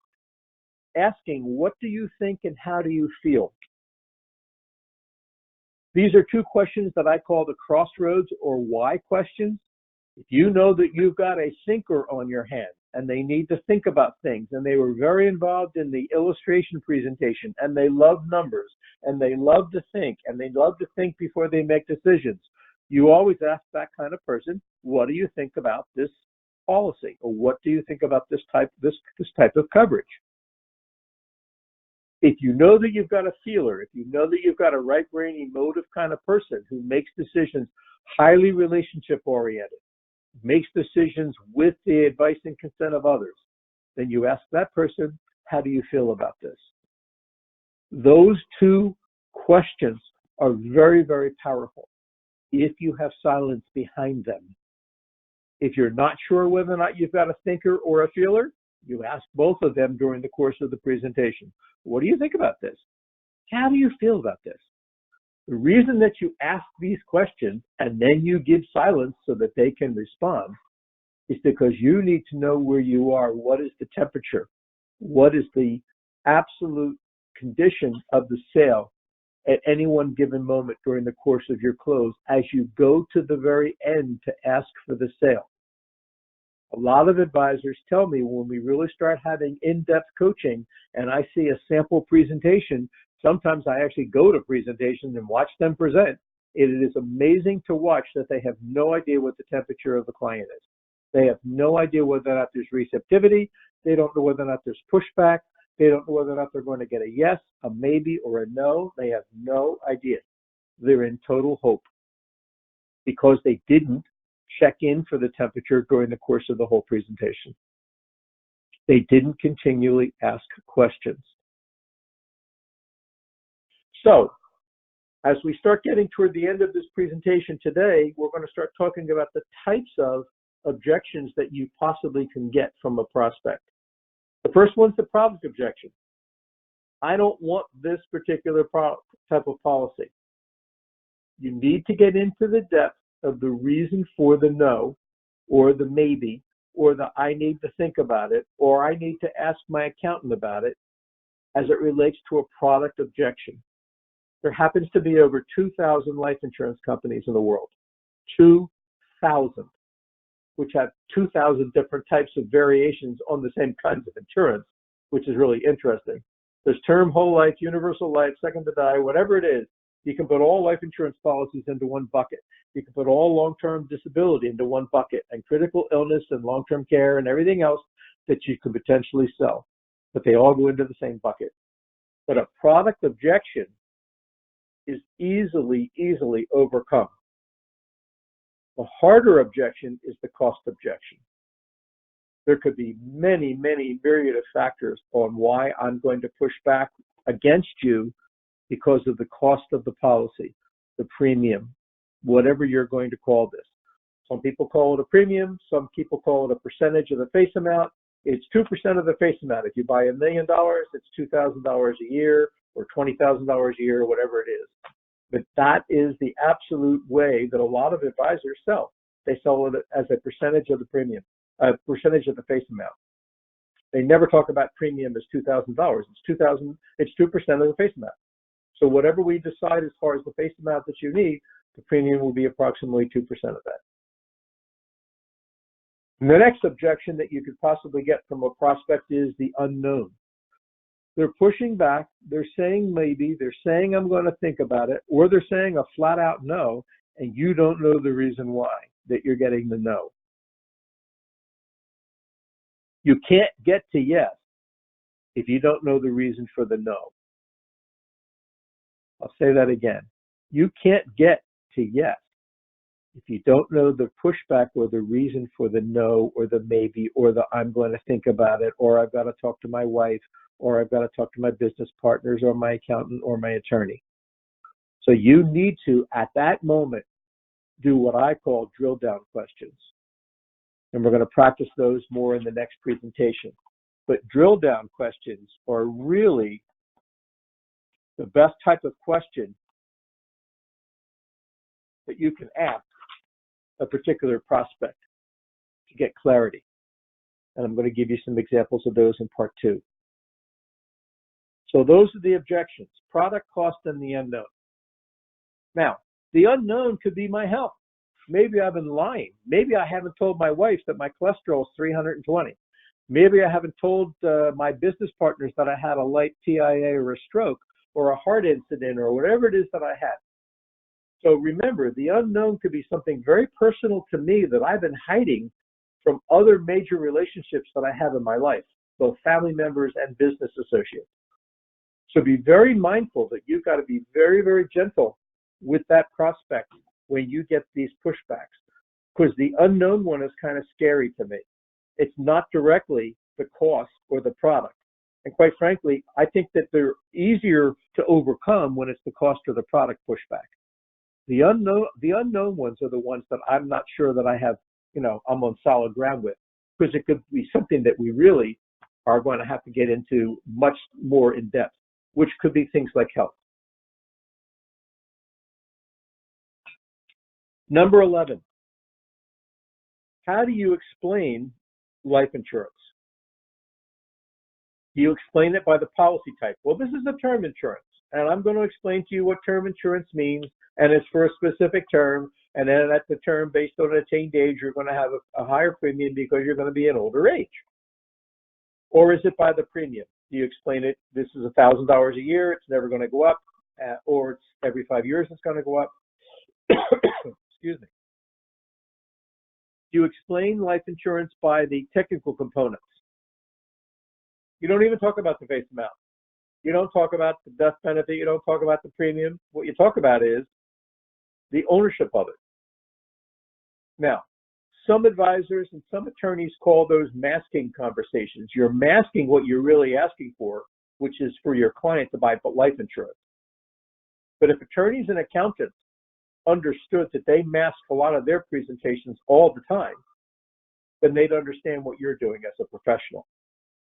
asking, what do you think and how do you feel? These are 2 questions that I call the crossroads or why questions. If you know that you've got a thinker on your hand and they need to think about things, and they were very involved in the illustration presentation, and they love numbers, and they love to think, and they love to think before they make decisions, you always ask that kind of person, what do you think about this policy? Or what do you think about this type of coverage? If you know that you've got a feeler, if you know that you've got a right-brain, emotive kind of person who makes decisions highly relationship-oriented, makes decisions with the advice and consent of others, then you ask that person, how do you feel about this? Those 2 questions are very, very powerful if you have silence behind them. If you're not sure whether or not you've got a thinker or a feeler, you ask both of them during the course of the presentation. What do you think about this? How do you feel about this? The reason that you ask these questions and then you give silence so that they can respond is because you need to know where you are. What is the temperature? What is the absolute condition of the sale at any one given moment during the course of your close as you go to the very end to ask for the sale? A lot of advisors tell me when we really start having in-depth coaching and I see a sample presentation, sometimes I actually go to presentations and watch them present. It is amazing to watch that they have no idea what the temperature of the client is. They have no idea whether or not there's receptivity. They don't know whether or not there's pushback. They don't know whether or not they're going to get a yes, a maybe, or a no. They have no idea. They're in total hope because they didn't check in for the temperature during the course of the whole presentation. They didn't continually ask questions. So, as we start getting toward the end of this presentation today, we're going to start talking about the types of objections that you possibly can get from a prospect. The first one's the product objection. I don't want this particular type of policy. You need to get into the depth of the reason for the no, or the maybe, or the I need to think about it, or I need to ask my accountant about it, as it relates to a product objection. There happens to be over 2,000 life insurance companies in the world. 2,000, which have 2,000 different types of variations on the same kinds of insurance, which is really interesting. There's term, whole life, universal life, second to die, whatever it is. You can put all life insurance policies into one bucket. You can put all long-term disability into one bucket, and critical illness and long-term care and everything else that you could potentially sell. But they all go into the same bucket. But a product objection is easily overcome. The harder objection is the cost objection. There could be many, many myriad of factors on why I'm going to push back against you because of the cost of the policy, the premium, whatever you're going to call this. Some people call it a premium. Some people call it a percentage of the face amount. It's 2% of the face amount. If you buy $1 million, it's $2,000 a year or $20,000 a year, whatever it is. But that is the absolute way that a lot of advisors sell. They sell it as a percentage of the premium, a percentage of the face amount. They never talk about premium as $2,000. It's 2% of the face amount. So whatever we decide as far as the face amount that you need, the premium will be approximately 2% of that. And the next objection that you could possibly get from a prospect is the unknown. They're pushing back. They're saying maybe. They're saying I'm going to think about it, or they're saying a flat out no, and you don't know the reason why that you're getting the no. You can't get to yes if you don't know the reason for the no. I'll say that again. You can't get to yes if you don't know the pushback or the reason for the no or the maybe or the I'm going to think about it, or I've got to talk to my wife, or I've got to talk to my business partners or my accountant or my attorney. So you need to, at that moment, do what I call drill down questions. And we're going to practice those more in the next presentation. But drill down questions are really the best type of question that you can ask a particular prospect to get clarity. And I'm going to give you some examples of those in part 2. So those are the objections: product, cost, and the unknown. Now, the unknown could be my health. Maybe I've been lying. Maybe I haven't told my wife that my cholesterol is 320. Maybe I haven't told my business partners that I had a light TIA or a stroke or a heart incident or whatever it is that I had. So remember, the unknown could be something very personal to me that I've been hiding from other major relationships that I have in my life, both family members and business associates. So be very mindful that you've got to be very, very gentle with that prospect when you get these pushbacks, because the unknown one is kind of scary to me. It's not directly the cost or the product. And quite frankly, I think that they're easier to overcome when it's the cost or the product pushback. The unknown ones are the ones that I'm not sure that I have, I'm on solid ground with, because it could be something that we really are going to have to get into much more in depth, which could be things like health. Number 11, how do you explain life insurance? You explain it by the policy type. Well, this is a term insurance, and I'm going to explain to you what term insurance means, and it's for a specific term, and then at the term based on attained age, you're going to have a higher premium because you're going to be an older age. Or is it by the premium? Do you explain it, this is $1,000 a year, it's never going to go up, or it's every 5 years it's going to go up? Excuse me. Do you explain life insurance by the technical components? You don't even talk about the face amount. You don't talk about the death benefit. You don't talk about the premium. What you talk about is the ownership of it. Now, some advisors and some attorneys call those masking conversations. You're masking what you're really asking for, which is for your client to buy life insurance. But if attorneys and accountants understood that they mask a lot of their presentations all the time, then they'd understand what you're doing as a professional.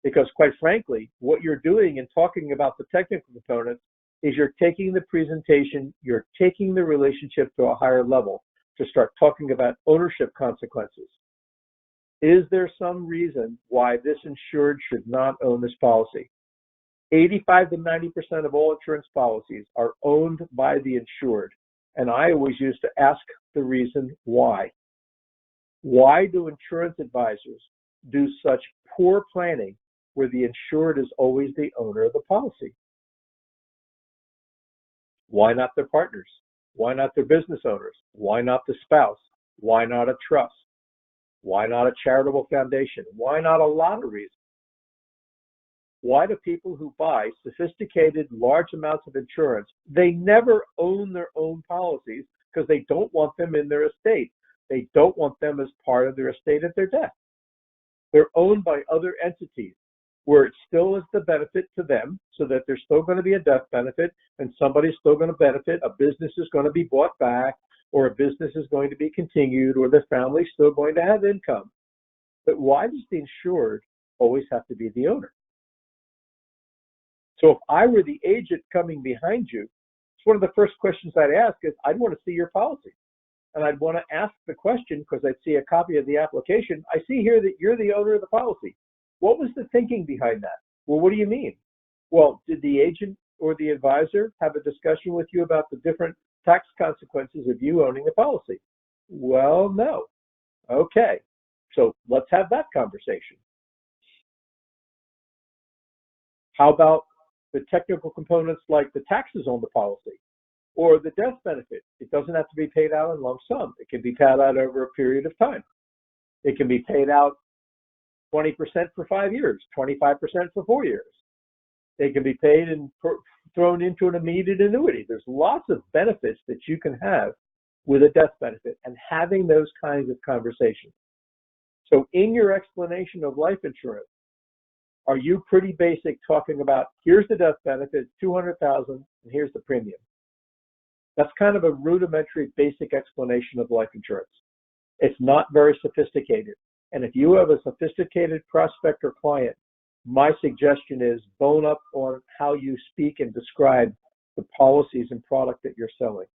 Because quite frankly, what you're doing in talking about the technical components is you're taking the presentation, you're taking the relationship to a higher level to start talking about ownership consequences. Is there some reason why this insured should not own this policy? 85 to 90% of all insurance policies are owned by the insured. And I always used to ask the reason why. Why do insurance advisors do such poor planning where the insured is always the owner of the policy? Why not their partners? Why not their business owners? Why not the spouse? Why not a trust? Why not a charitable foundation? Why not a lot of reasons? Why do people who buy sophisticated, large amounts of insurance, they never own their own policies because they don't want them in their estate. They don't want them as part of their estate at their death. They're owned by other entities where it still is the benefit to them, so that there's still going to be a death benefit and somebody's still going to benefit. A business is going to be bought back, or a business is going to be continued, or the family's still going to have income. But why does the insured always have to be the owner? So if I were the agent coming behind you, it's one of the first questions I'd ask is, I'd want to see your policy. And I'd want to ask the question, because I'd see a copy of the application. I see here that you're the owner of the policy. What was the thinking behind that? Well, what do you mean? Well, did the agent or the advisor have a discussion with you about the different tax consequences of you owning the policy? Well, no. Okay. So let's have that conversation. How about the technical components like the taxes on the policy or the death benefit? It doesn't have to be paid out in lump sum. It can be paid out over a period of time. It can be paid out 20% for 5 years, 25% for 4 years. They can be paid and thrown into an immediate annuity. There's lots of benefits that you can have with a death benefit, and having those kinds of conversations. So in your explanation of life insurance, are you pretty basic talking about, here's the death benefit, $200,000, and here's the premium? That's kind of a rudimentary basic explanation of life insurance. It's not very sophisticated. And if you have a sophisticated prospect or client, my suggestion is bone up on how you speak and describe the policies and product that you're selling.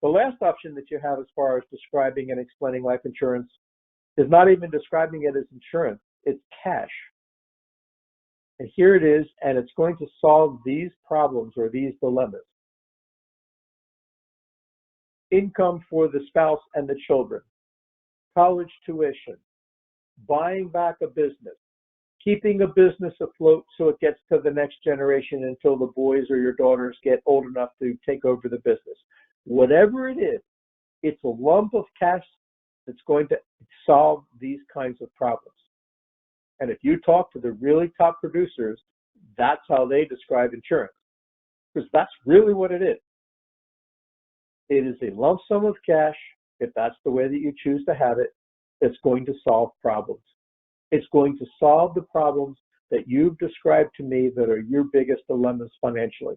The last option that you have as far as describing and explaining life insurance is not even describing it as insurance, it's cash. And here it is, and it's going to solve these problems or these dilemmas. Income for the spouse and the children, college tuition, buying back a business, keeping a business afloat so it gets to the next generation until the boys or your daughters get old enough to take over the business. Whatever it is, it's a lump of cash that's going to solve these kinds of problems. And if you talk to the really top producers, that's how they describe insurance, because that's really what it is. It is a lump sum of cash, if that's the way that you choose to have it, that's going to solve problems. It's going to solve the problems that you've described to me that are your biggest dilemmas financially.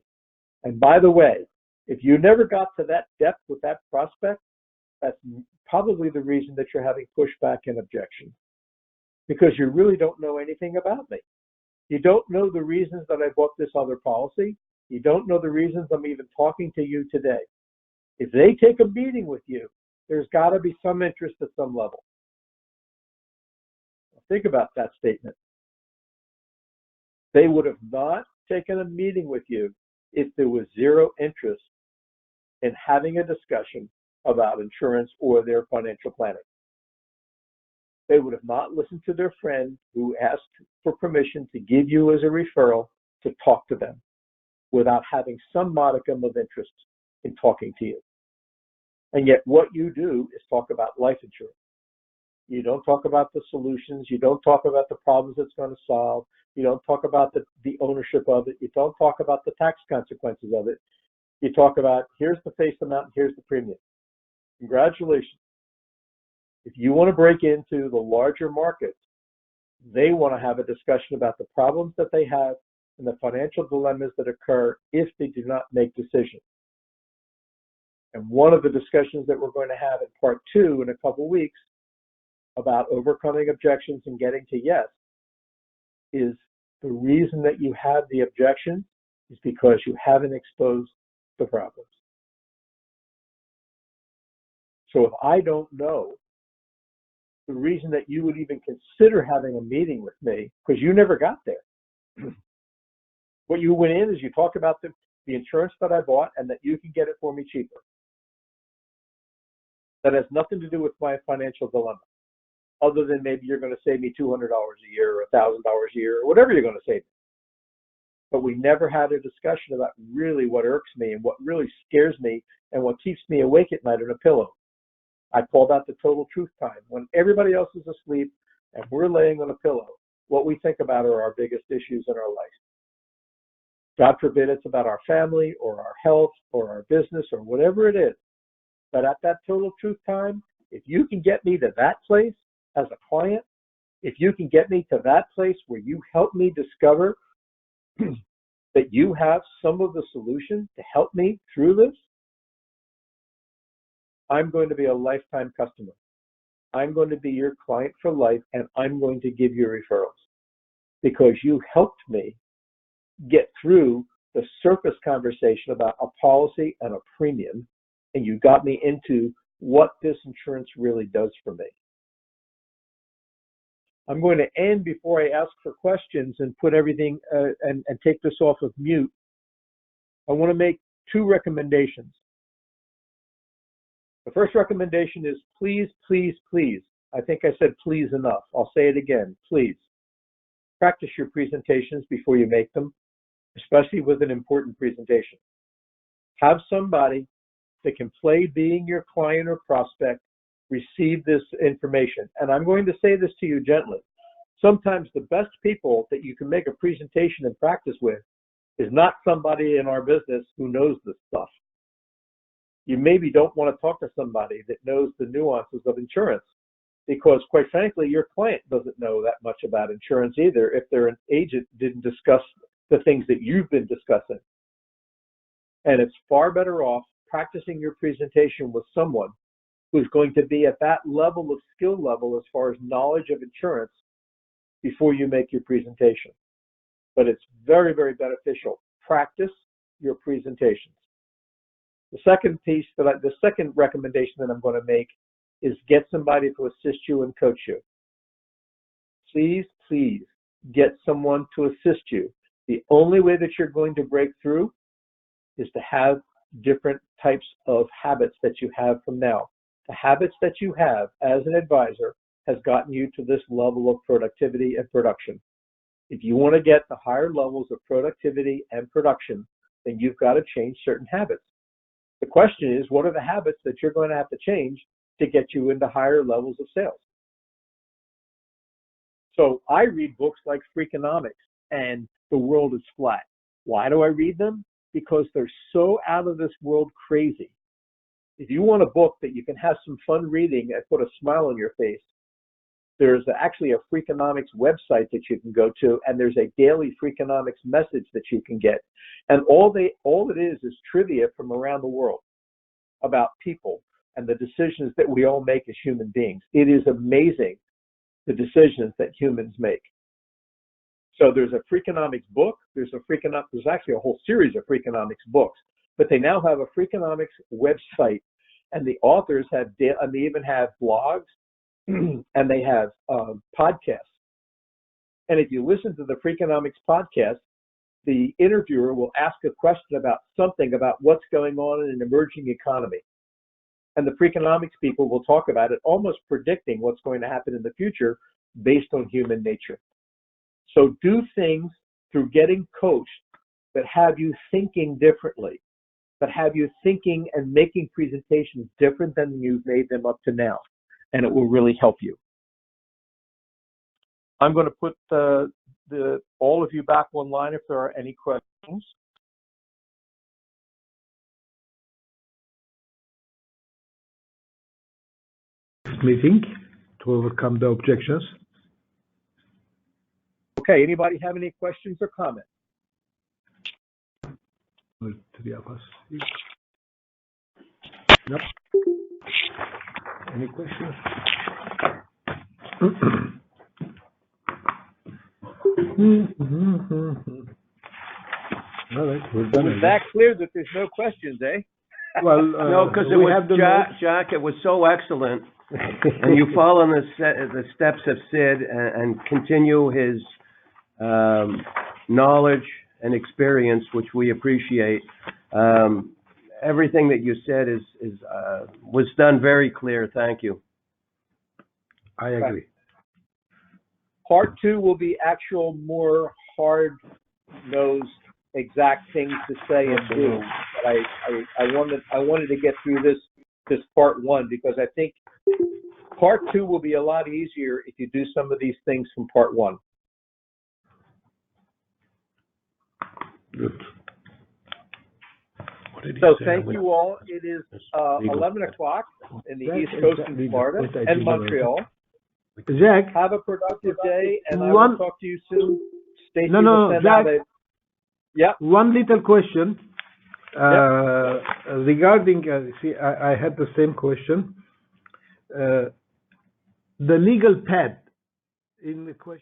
And by the way, if you never got to that depth with that prospect, that's probably the reason that you're having pushback and objections, because you really don't know anything about me. You don't know the reasons that I bought this other policy. You don't know the reasons I'm even talking to you today. If they take a meeting with you, there's got to be some interest at some level. Think about that statement. They would have not taken a meeting with you if there was zero interest in having a discussion about insurance or their financial planning. They would have not listened to their friend who asked for permission to give you as a referral to talk to them without having some modicum of interest in talking to you. And yet what you do is talk about life insurance. You don't talk about the solutions. You don't talk about the problems it's going to solve. You don't talk about the ownership of it. You don't talk about the tax consequences of it. You talk about, here's the face amount and here's the premium. Congratulations. If you want to break into the larger markets, they want to have a discussion about the problems that they have and the financial dilemmas that occur if they do not make decisions. And one of the discussions that we're going to have in part 2 in a couple weeks about overcoming objections and getting to yes is the reason that you have the objection is because you haven't exposed the problems. So if I don't know the reason that you would even consider having a meeting with me, because you never got there. What you went in is you talk about the insurance that I bought and that you can get it for me cheaper. That has nothing to do with my financial dilemma, other than maybe you're going to save me $200 a year or $1,000 a year or whatever you're going to save. But we never had a discussion about really what irks me and what really scares me and what keeps me awake at night on a pillow. I call that the total truth time. When everybody else is asleep and we're laying on a pillow, what we think about are our biggest issues in our life. God forbid it's about our family or our health or our business or whatever it is. But at that total truth time, if you can get me to that place, as a client, if you can get me to that place where you help me discover that you have some of the solution to help me through this, I'm going to be a lifetime customer. I'm going to be your client for life, and I'm going to give you referrals because you helped me get through the surface conversation about a policy and a premium, and you got me into what this insurance really does for me. I'm going to end before I ask for questions and put everything and take this off of mute. I want to make two recommendations. The first recommendation is please, please, please. I think I said please enough. I'll say it again, please. Practice your presentations before you make them, especially with an important presentation. Have somebody that can play being your client or prospect receive this information. And I'm going to say this to you gently. Sometimes the best people that you can make a presentation and practice with is not somebody in our business who knows this stuff. You maybe don't want to talk to somebody that knows the nuances of insurance because, quite frankly, your client doesn't know that much about insurance either if their agent didn't discuss the things that you've been discussing. And it's far better off practicing your presentation with someone who's going to be at that level of skill level as far as knowledge of insurance before you make your presentation. But it's very, very beneficial. Practice your presentations. The second recommendation that I'm going to make is get somebody to assist you and coach you. Please, please get someone to assist you. The only way that you're going to break through is to have different types of habits that you have from now. The habits that you have as an advisor has gotten you to this level of productivity and production. If you want to get the higher levels of productivity and production, then you've got to change certain habits. The question is, what are the habits that you're going to have to change to get you into higher levels of sales? So I read books like Freakonomics and The World is Flat. Why do I read them? Because they're so out of this world crazy. If you want a book that you can have some fun reading and put a smile on your face, there's actually a Freakonomics website that you can go to, and there's a daily Freakonomics message that you can get. And all it is trivia from around the world about people and the decisions that we all make as human beings. It is amazing the decisions that humans make. So there's a Freakonomics book. There's actually a whole series of Freakonomics books, but they now have a Freakonomics website, and the authors they even have blogs, and they have podcasts. And if you listen to the Freakonomics podcast, the interviewer will ask a question about something about what's going on in an emerging economy. And the Freakonomics people will talk about it, almost predicting what's going to happen in the future based on human nature. So do things through getting coached that have you thinking differently, that have you thinking and making presentations different than you've made them up to now. And it will really help you. I'm going to put all of you back online if there are any questions. Meeting to overcome the objections. Okay, anybody have any questions or comments? Three of us. Nope. Any questions? All right, we're done. It's that clear that there's no questions, eh? Well, no, because it was Jack. It was so excellent, and you follow the steps of Sid and continue his knowledge and experience, which we appreciate. Everything that you said was done very clear. Thank you. I agree. Part 2 will be actual, more hard-nosed, exact things to say and do. But I wanted to get through this part 1 because I think part 2 will be a lot easier if you do some of these things from part 1. Good. So thank you all. It is 11 o'clock in the East Coast in Florida and Montreal. Jack, Have a productive day, and I One- will talk to you soon. Stacy No, will no, send Jack. out a- Yep. one little question, regarding, see, I had the same question. The legal pad in the question.